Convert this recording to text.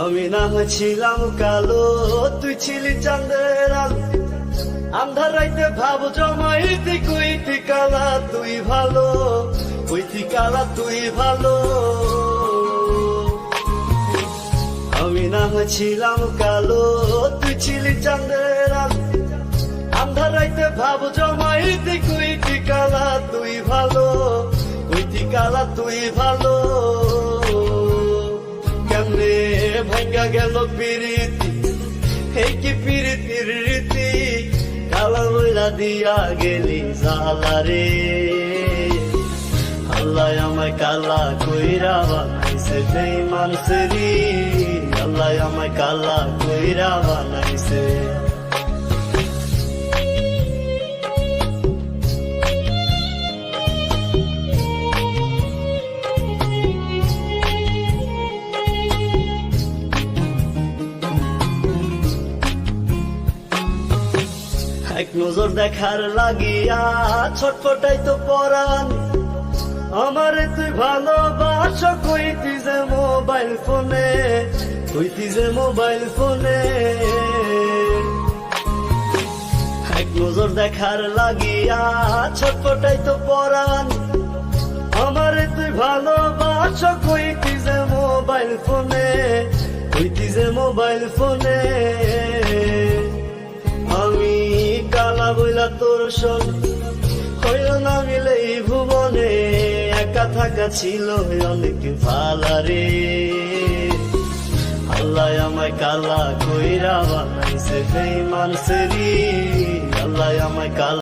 আমি না হয়েছিলাম কালো, তুই ছিলি চাঁদের আলো। আন্ধার রাইতে ভাব জমাইতি, কইতি কালা তুই ভালো, কইতি কালা তুই ভালো। আমি না হয়েছিলাম কালো, তুই ছিলি চাঁদের আলো। আন্ধার রাইতে ভাব জমাইতি, কইতি কালা তুই ভালো, কইতি কালা তুই ভালো। কেমনে ভাঙ্গা গেল পিরিতি, এই কি পিরিতির রীতি, কালা বইলা দিয়া গেলি জালারে। আল্লাহ আমায় কালা কইরা বানাইছে বেঈমান সেরি, আল্লাহ আমায় কালা কইরা বানাইছে। এক নজর দেখার লাগিয়া ছটফটাই তো পরাণ, আমারে তুই ভালোবাস কইতি যে মোবাইল ফোনে, কইতি যে মোবাইল ফোনে। এক নজর দেখার লাগিয়া ছটফটাই তো পরাণ, আমারে তুই ভালোবাস কইতি যে মোবাইল ফোনে, কইতি যে মোবাইল ফোনে। আমি কালা বইলা তোর সঙ্গে হইল না মিলে এই ভুবনে, একা থাকা ছিল অনেক ভালারে। আল্লাহ আমায় কালা কইরা বানাইছে বেঈমান সেরি, আল্লাহ আমায় কালা